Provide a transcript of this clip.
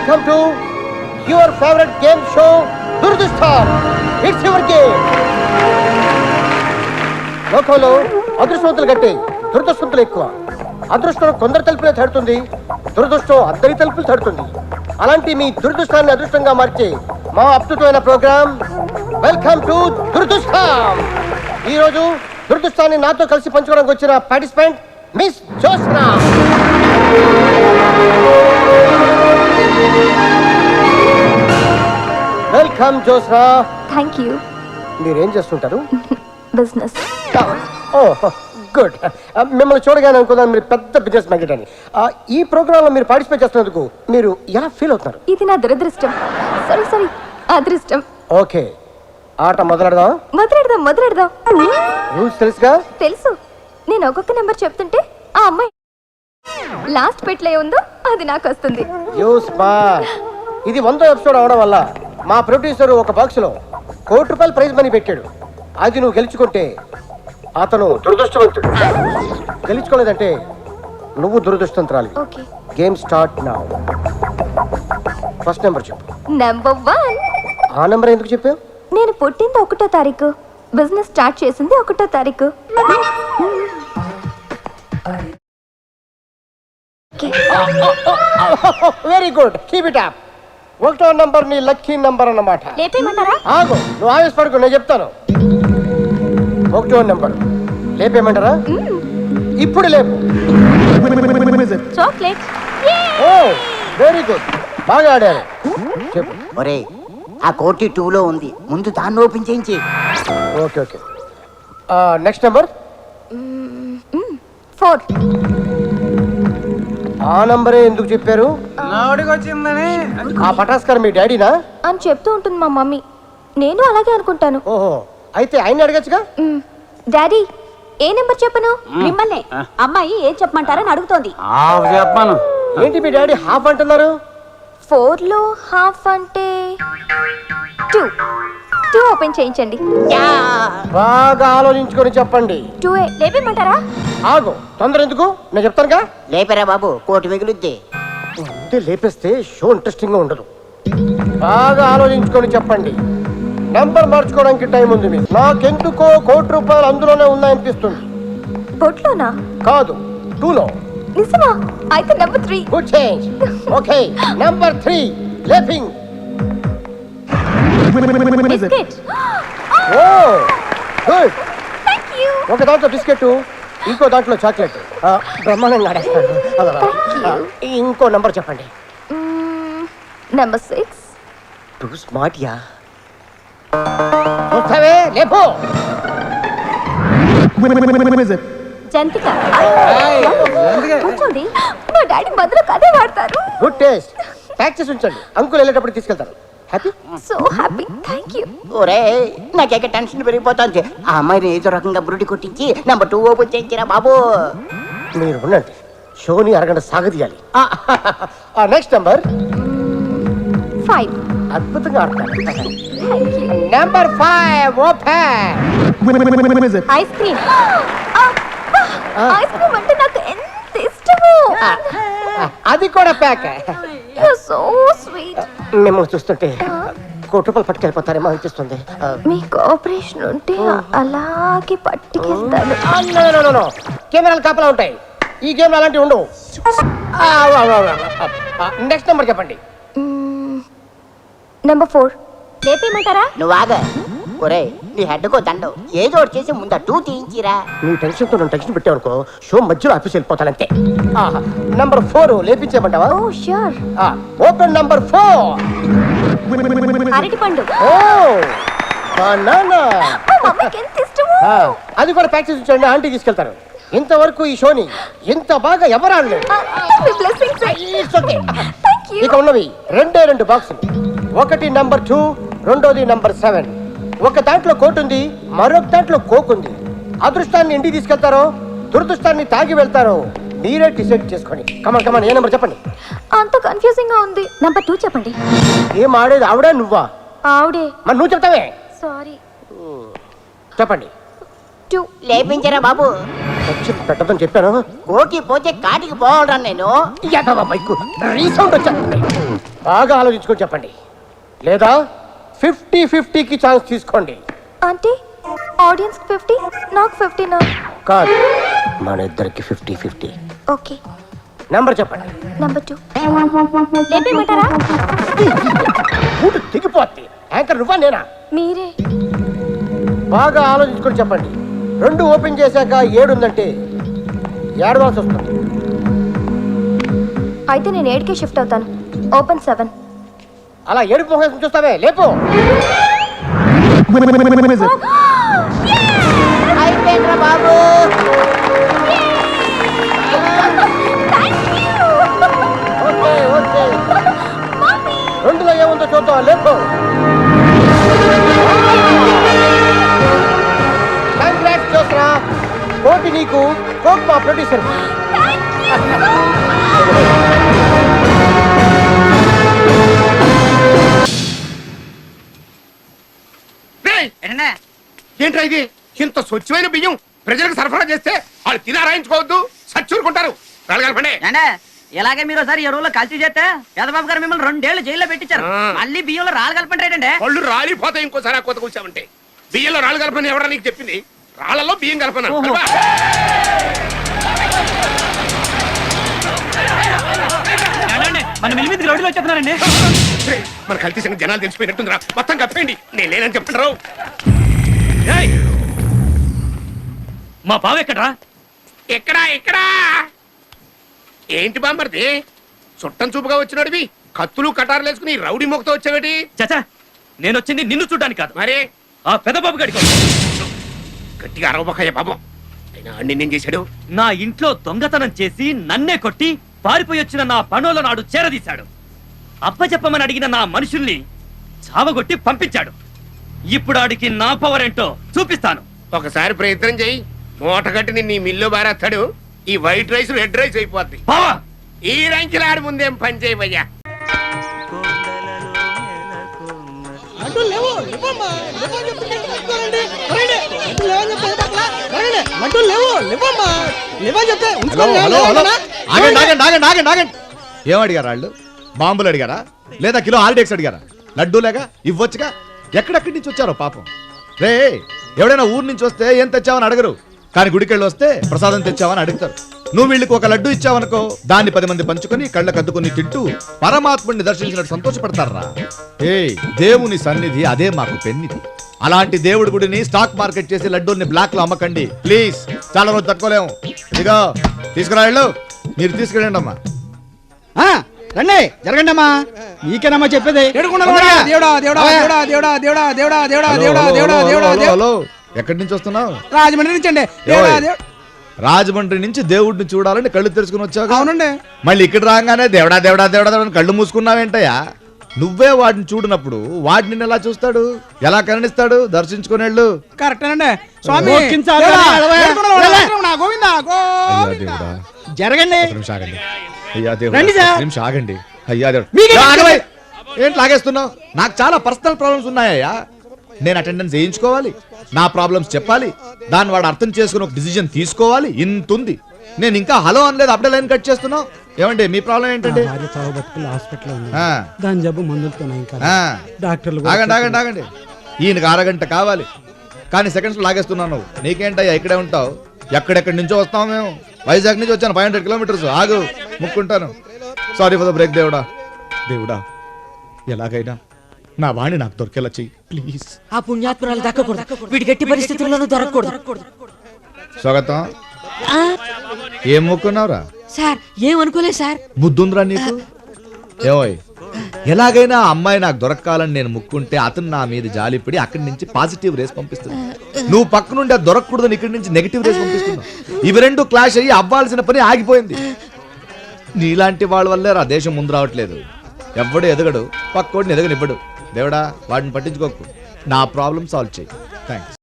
Welcome to your favorite game show, Durdustan. It's your game. లోకంలో అదృష్టవంతులు కంటే దురదృష్టవంతులు ఎక్కువ. అదృష్టం కొందరు తలుపులే తడుతుంది, దురదృష్టం అందరి తలుపులు తడుతుంది. అలాంటి మీ దురదృష్టాన్ని అదృష్టంగా మార్చే మా అద్భుతమైన ప్రోగ్రామ్ వెల్కమ్ టు దురదృష్టం. ఈ రోజు దురదృష్టాన్ని నాతో కలిసి పంచుకోవడానికి వచ్చిన participant miss Josna. Welcome Josna. Thank you. మీరేం చేస్తుంటారు? బిజినెస్. గుడ్. మిమ్మల్ని చూడగానే అనుకున్నాను మీరు పెద్ద బిజినెస్ మ్యాగ్నెట్ అని. ఈ ప్రోగ్రామ్ లో మీరు పార్టిసిపేట్ చేస్తున్నందుకు మీరు ఎలా ఫీల్ అవుతున్నారు? ఇది నా దురదృష్టం. సారీ అదృష్టం. ఓకే, ఆట మొదలెడదాం. మొదలెడదాం. రూల్స్ తెలుసుగా? తెలుసు. నేను ఒక్కొక్క నెంబర్ చెప్తుంటే ఆ అమ్మాయి లాస్ట్ పెట్లో ఉందో అది నాకు వస్తుంది. ఇది 100వ ఎపిసోడ్ అవడం వల్ల మా ప్రొడ్యూసర్ ఒక బాక్స్ లో ₹1,00,00,000 ప్రైజ్ మనీ పెట్టాడు. అది నువ్వు గెలుచుకుంటే అతను దురదృష్టవంతుడు, గెలుచుకోలేదంటే నువ్వు దురదృష్టవంతురాలి. Okay, game start now. First number చెప్పు. నెంబర్ 1. ఆ నెంబర్ ఎందుకు చెప్పావు? నేను పుట్టింది 1వ తారీఖు, బిజినెస్ స్టార్ట్ చేసింది 1వ తారీఖు. Very good, keep it up. 1వ నంబర్ నీ లక్కీ నంబర్ అన్నమాట. లేపేయమంటారా? ఆగు, నువ్వు ఆవేశపడకు, నేను చెప్తాను. 1వ నంబర్ లేపేయమంటారా? ఇప్పుడు లేపు. చాక్లెట్. ఓ వెరీ గుడ్, బాగా ఆడారు. చెప్పు. ఒరే, ఆ కోటి 2లో ఉంది, ముందు దాన్ని ఓపెన్ చేయించి. Okay okay. Next number 4. ఆ నంబరే ఎందుకు చెప్పారు? ఆ పటాస్కర్ మీ డాడీనా అని చెప్తూ ఉంటుంది మా మమ్మీ. నేను అలాగే అనుకుంటాను. ఓహో, అయితే ఆయన అడగచ్చుగా. డాడీ, ఏ నెంబర్ చెప్పను? మిమ్మల్ని అమ్మాయి ఏం చెప్పమంటారని అడుగుతోంది. చెప్పాను. ఏంటి మీ డాడీ హాఫ్ అంటున్నారు? 4లో హాఫ్ అంటే 2 ఓపెన్ చేయించండి. బాగా ఆలోచించుకొని చెప్పండి. 2 లేపేయమంటారా? ఆగు, తొందర ఎందుకు, నేను చెప్తానుగా. లేపరా బాబు, కోటి మిగులుద్ది. అంటే లేపేస్తే షో ఇంట్రెస్టింగ్ గా ఉండదు. బాగా ఆలోచించుకొని చెప్పండి. నెంబర్ మార్చుకోవడానికి టైం ఉంది మీకు. నాకెందుకో ₹1,00,00,000 అందులోనే ఉన్నాయనిపిస్తుంది. బొట్లోనా? కాదు, 2లో. నిజమా? అయితే number 3. Good change. Okay, number 3 లేపింగ్. బిస్కెట్. Oh good. థాంక్యూ. ఒక దాంట్లో బిస్కెట్, ఇంకో దాంట్లో చాక్లెట్. బ్రహ్మాండంగా ఆడేస్తాను. ఇంకో నంబర్ చెప్పండి. నెంబర్ 6. టూ స్మార్ట్ యా. లేపో. జంతిక. కూర్చోండి, మా డాడీ బదులు అదే వాడతారు. Good taste. ప్యాక్ చేసి ఉంచండి, అంకుల్ వెళ్ళేటప్పుడు తీసుకెళ్తారు. హ్యాపీ? So happy. థాంక్యూ. ఒరే, నాకేక టెన్షన్ పెరిగిపోతుంది. ఆ అమ్మాయిని ఏదో రకంగా బురుడి కొట్టించి నెంబర్ 2 ఓపెన్ చేయించిరా బాబు. మీరు ఉండండి, షోని అరగంట సాగదీయాలి. Next number 5. అద్భుతంగా ఆడతారు. Thank you. Number 5 open. Ice cream. Ice cream అంటే నాకు ఎంత ఇష్టమో. అది కూడా ప్యాక్. You're so sweet. మిమ్మల్ని చూస్తుంటే ₹1,00,00,000 పట్టుకెళ్ళిపోతారేమో అనిపిస్తుంది. మీకు ఆపరేషన్ ఉంటే అలాగే పట్టుకెళ్తాను. కెమెరాలు కాపలా ఉంటాయి, ఈ గేమ్ అలాంటివి ఉండవు. నెక్స్ట్ నెంబర్ చెప్పండి. నెంబర్ 4. లేపేయమంటారా? నువ్వు ఆగ. ఒరే, నీ హెడ్కో దండం, ఏదో ఒకటి చేసి ముందు 2 తీయించిరా. నీ టెన్షన్తో నన్ను టెన్షన్ పెట్టావనుకో, షో మధ్యలో ఆఫీస్ వెళ్ళిపోతానంతే. నంబర్ 4 లేపించేయమంటావా? ఓ ష్యూర్. Open number 4. అరటిపండు. ఓ బనానా. మా మమ్మీకి ఎంత ఇష్టమో. అది కూడా ప్యాక్ చేసి ఉంచండి, ఆంటీ తీసుకెళ్తారు. ఇంతవరకు ఈ షోని ఇంత బాగా ఎవరు ఆడలేదు. మీ బ్లెస్సింగ్స్. It's okay. థాంక్యూ. ఇక ఉన్నవి 2 బాక్సులు. ఒకటి నంబర్ 2, రెండోది నంబర్ 7. ఒక దాంట్లో కోట్ ఉంది, మరొక దాంట్లో కోక్ ఉంది. అదృష్టాన్ని ఇంటికి తీసుకెళ్తారో దురదృష్టాన్ని తాగి వెళ్తారో మీరే డిసైడ్ చేసుకోండి. కమాన్, ఏ నెంబర్ చెప్పండి. అంత కన్ఫ్యూజింగ్ గా ఉంది. నెంబర్ 2 చెప్పండి. ఏం ఆడేది ఆవిడా నువ్వా? ఆవిడే. మరి నువ్వు చెప్తావే. సారీ. చెప్పండి. 2. లేపించరా బాబు. ఖర్చు పెట్టదని చెప్పాను. కోకి పోతే కాటికి పోవాలరా నేను. యాదవ బైకు రీసౌండ్ వచ్చాను. బాగా ఆలోచించుకొని చెప్పండి, లేదా 50-50కి ఛాన్స్ తీసుకోండి. అంటే ఆడియన్స్ 50, నాకు 50 కాదు, మన ఇద్దరికి 50-50. ఓకే. నెంబర్ చెప్పండి. నెంబర్ 2. లేపేయమంటారా? ఊటు తెగిపోద్ది. యాంకర్ నువ్వా నేనా? మీరే. బాగా ఆలోచించుకొని చెప్పండి. 2 ఓపెన్ చేశాక 7 ఉందంటే ఏడవాల్సి వస్తుంది. అయితే నేను 8కే షిఫ్ట్ అవుతాను. ఓపెన్ 7. అలా ఏడుపు మొహం చూస్తావే, లేపు. అయిపోయిందిరా బాబు. ఓకే ఓకే, 2లో ఏముందో చూద్దాం, లేపు. కంగ్రాట్స్ చూసరా, కోటి నీకు, కోక్ మా ప్రొడ్యూసర్. ఏంట్రా ఇది? ఇంత స్వచ్ఛమైన బియ్యం ప్రజలకు సరఫరా చేస్తే వాళ్ళు తిని ఆరాయించుకోవద్దు, సచ్చూరుకుంటారు. రాలగలపండి. ఇలాగే మీరు ఒకసారి ఎరువులో కల్తీ చేస్తే యదబాబు గారు మిమ్మల్ని 2 ఏళ్ళు జైల్లో పెట్టించారు. మళ్ళీ బియ్యంలో రాళ్ళు కలపండి. పళ్ళు రాలిపోతాయి ఇంకోసారి ఆ కొత్త కూర్చామంటే. బియ్యంలో రాళ్ళు కలపని ఎవరా నీకు చెప్పింది? రాళ్లలో బియ్యం కలపను. మన మిల్ మీద రౌడీలు వచ్చేస్తున్నారండి. మన కల్తీ సంగతి జనాలు తెలిసిపోయినట్టుందిరా. మొత్తం కప్పేయండి. నేను లేనని చెప్పండి. మా బావ ఎక్కడ్రా? ఎక్కడా ఎక్కడా? ఏంటి బామ్మర్ది, చుట్టం చూపుగా వచ్చినాడివి కత్తులు కటారులు వేసుకుని రౌడీ మొక్కతో వచ్చావేటి? చచా, నేను వచ్చింది నిన్ను చూడ్డానికి కాదు, మరి ఆ పెద్ద బాబు గడికి. గట్టిగా అరవబోకయ్య బాబు. అయినా నిన్నేం చేశాడు? నా ఇంట్లో దొంగతనం చేసి నన్నే కొట్టి పారిపోయి వచ్చిన నా పనుల నాడు చేరదీశాడు. అప్పచెప్పమని అడిగిన నా మనుషుల్ని చావగొట్టి పంపించాడు. ఇప్పుడు ఆడికి నా పవర్ ఏంటో చూపిస్తాను. ఒకసారి ప్రయత్నం చెయ్యి. మూట కట్టి నిన్ను ఈ మిల్లు బారేస్తాడు. ఈ వైట్ రైస్ రెడ్ రైస్ అయిపోద్ది. బావా, ఈ రంకిలాడి ముందేం పని చేయవయ్యా. ఏం అడిగారా వాళ్ళు? బాంబులు అడిగారా, లేదా కిలో ఆర్డెక్స్ అడిగారా? లడ్డూలేగా ఇవ్వచ్చుగా. ఎక్కడెక్కడి నుంచి వచ్చారో పాపం. రే, ఎవడైనా ఊరు నుంచి వస్తే ఏం తెచ్చావని అడగరు, కానీ గుడికెళ్ళి వస్తే ప్రసాదం తెచ్చావని అడుగుతారు. నువ్వు వీళ్ళకి ఒక లడ్డు ఇచ్చావనుకో, దాన్ని 10 మంది పంచుకొని కళ్ళకు అద్దుకుని తింటూ పరమాత్ముడిని దర్శించినట్టు సంతోషపడతారా? ఏ దేవుని సన్నిధి అదే మాకు పెన్నిది. అలాంటి దేవుడి గుడిని స్టాక్ మార్కెట్ చేసి లడ్డూల్ని బ్లాక్ లో అమ్మకండి ప్లీజ్. చాలా రోజు తట్టుకోలేము. ఇదిగో తీసుకురా, మీరు తీసుకెళ్ళండి అమ్మా. రండి, జరగండి అమ్మా. మీకేనమ్మా చెప్పేది. ఎక్కడి నుంచి వస్తున్నావు? రాజమండ్రి నుంచి అండి. రాజమండ్రి నుంచి దేవుడిని చూడాలని కళ్ళు తెరుచుకుని వచ్చావు. అవునండి. మళ్ళీ ఇక్కడ రాగానే దేవుడా దేవుడా దేవుడా దేవుడా కళ్ళు మూసుకున్నావేంటయ్యా? నువ్వే వాడిని చూడనప్పుడు వాడిని ఎలా చూస్తాడు, ఎలా కరుణిస్తాడు? దర్శించుకుని వెళ్ళు. కరెక్టేనండి స్వామి. జరగండి. అయ్యా రండి సార్. నిమిషం ఆగండి. అయ్యా ఏంటి లాగేస్తున్నావు? నాకు చాలా పర్సనల్ ప్రాబ్లమ్స్ ఉన్నాయ్యా. నేను అటెండెన్స్ వేయించుకోవాలి, నా ప్రాబ్లమ్స్ చెప్పాలి, దాన్ని వాడు అర్థం చేసుకుని ఒక డిసిజన్ తీసుకోవాలి. ఇంతుంది. నేను ఇంకా హలో అనలేదు, అప్పుడే లైన్ కట్ చేస్తున్నావు. ఏమండి మీ ప్రాబ్లం ఏంటండి? ఆగండి ఆగండి. ఈయనకి అరగంట కావాలి, కానీ సెకండ్స్ లాగేస్తున్నావు నువ్వు. నీకేంటయ్యా ఇక్కడే ఉంటావు? ఎక్కడెక్కడి నుంచో వస్తాం మేము. వైజాగ్ నుంచి వచ్చాను, 500 కిలోమీటర్స్. ఆగు, ముక్కుంటాను. Sorry for the break. దేవుడా ఎలాగైనా నా వాణి నాకు దొరికేలా చెయ్యి ప్లీజ్. ఆ పుణ్యాత్మరాలు దక్కకూడదు, వీడి గట్టి పరిస్థితుల్లోనూ దొరకకూడదు. స్వాగతం. ఏం మొక్కున్నావురా? Sir ఏమనుకోలేదు sir. బుద్ధుందిరా నీకు? ఏమోయ్, ఎలాగైనా అమ్మాయి నాకు దొరకాలని నేను ముక్కుంటే అతను నా మీద జాలిపడి అక్కడి నుంచి పాజిటివ్ రేస్ పంపిస్తున్నా. నువ్వు పక్క నుండి అది దొరకకూడదని ఇక్కడి నుంచి నెగిటివ్ రేస్ పంపిస్తున్నావు. ఇవి రెండు క్లాష్ అయ్యి అవ్వాల్సిన పని ఆగిపోయింది. నీలాంటి వాళ్ళ వల్లే రా దేశం ముందు రావట్లేదు. ఎవ్వడు ఎదగడు, పక్కోడిని ఎదగనివ్వడు. దేవుడా వాడిని పట్టించుకోకు, నా ప్రాబ్లం సాల్వ్ చేయి. థ్యాంక్స్.